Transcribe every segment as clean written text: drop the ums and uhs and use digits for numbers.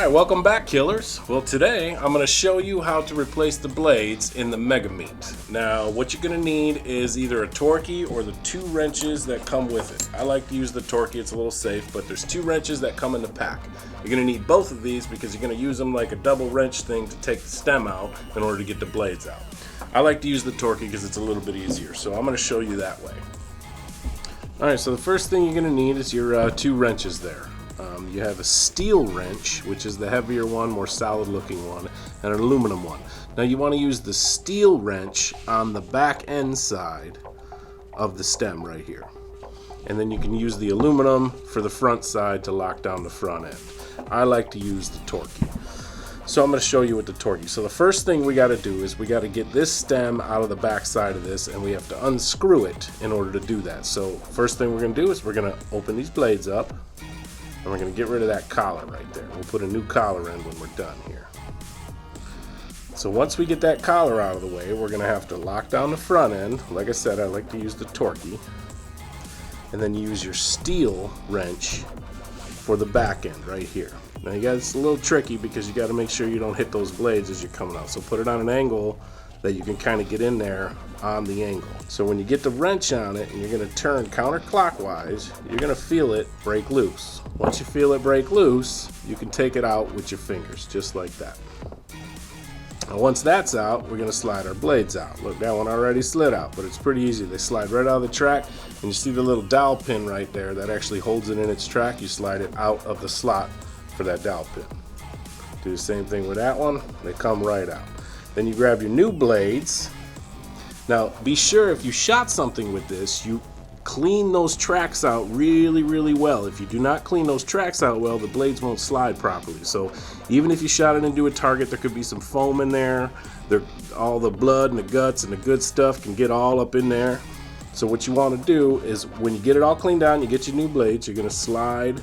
Alright, welcome back, killers. Well, today I'm going to show you how to replace the blades in the Megameat. Now, what you're going to need is either a Torquey or the 2 wrenches that come with it. I like to use the Torquey, it's a little safe, but there's 2 wrenches that come in the pack. You're going to need both of these because you're going to use them like a double wrench thing to take the stem out in order to get the blades out. I like to use the Torquey because it's a little bit easier, so I'm going to show you that way. Alright, so the first thing you're going to need is your 2 wrenches there. You have a steel wrench, which is the heavier one, more solid looking one, and an aluminum one. Now you want to use the steel wrench on the back end side of the stem right here. And then you can use the aluminum for the front side to lock down the front end. I like to use the Torquey. So I'm going to show you with the Torquey. So the first thing we got to do is we got to get this stem out of the back side of this, and we have to unscrew it in order to do that. So first thing we're going to do is we're going to open these blades up. And we're going to get rid of that collar right there. We'll put a new collar in when we're done here. So once we get that collar out of the way, we're going to have to lock down the front end. Like I said, I like to use the Torquey. And then use your steel wrench for the back end right here. Now you guys, it's a little tricky because you got to make sure you don't hit those blades as you're coming out. So put it on an angle that you can kind of get in there on the angle. So when you get the wrench on it and you're going to turn counterclockwise, you're going to feel it break loose. Once you feel it break loose, you can take it out with your fingers, just like that. Now once that's out, we're going to slide our blades out. Look, that one already slid out, but it's pretty easy. They slide right out of the track, and you see the little dowel pin right there that actually holds it in its track. You slide it out of the slot for that dowel pin. Do the same thing with that one. They come right out. Then you grab your new blades. Now be sure if you shot something with this, you clean those tracks out really well. If you do not clean those tracks out well, the blades won't slide properly. So even if you shot it into a target, there could be some foam in there. All the blood and the guts and the good stuff can get all up in there. So what you want to do is when you get it all cleaned out and you get your new blades, you're going to slide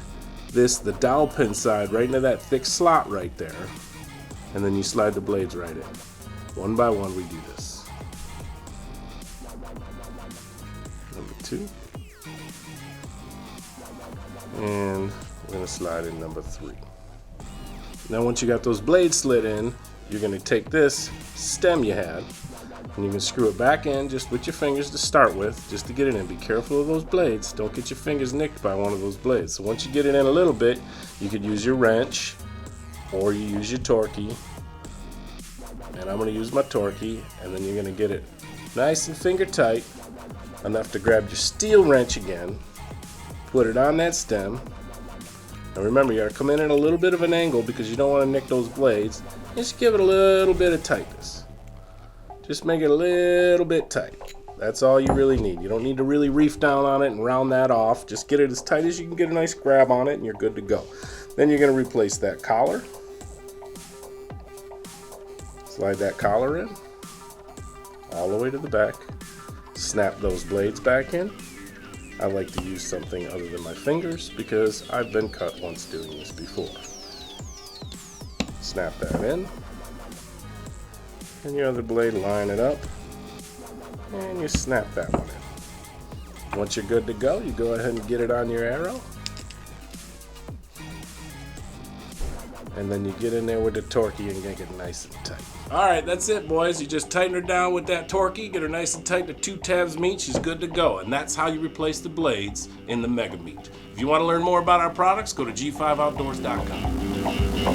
the dowel pin side right into that thick slot right there. And then you slide the blades right in. One by one we do this. Number 2. And we're going to slide in number 3. Now once you got those blades slid in, you're going to take this stem you had and you can screw it back in just with your fingers to start with, just to get it in. Be careful of those blades. Don't get your fingers nicked by one of those blades. So once you get it in a little bit, you could use your wrench or you use your Torquey. And I'm going to use my Torquey, and then you're going to get it nice and finger tight, enough to grab your steel wrench again, put it on that stem. Now remember, you got to come in at a little bit of an angle because you don't want to nick those blades. Just give it a little bit of tightness. Just make it a little bit tight. That's all you really need. You don't need to really reef down on it and round that off. Just get it as tight as you can get a nice grab on it, and you're good to go. Then you're going to replace that collar. Slide that collar in, all the way to the back. Snap those blades back in. I like to use something other than my fingers because I've been cut once doing this before. Snap that in. And your other blade, line it up. And you snap that one in. Once you're good to go, you go ahead and get it on your arrow. And then you get in there with the Torquey and get it nice and tight. Alright, that's it, boys. You just tighten her down with that Torquey, get her nice and tight to 2 tabs meat, she's good to go. And that's how you replace the blades in the Megameat. If you want to learn more about our products, go to G5outdoors.com.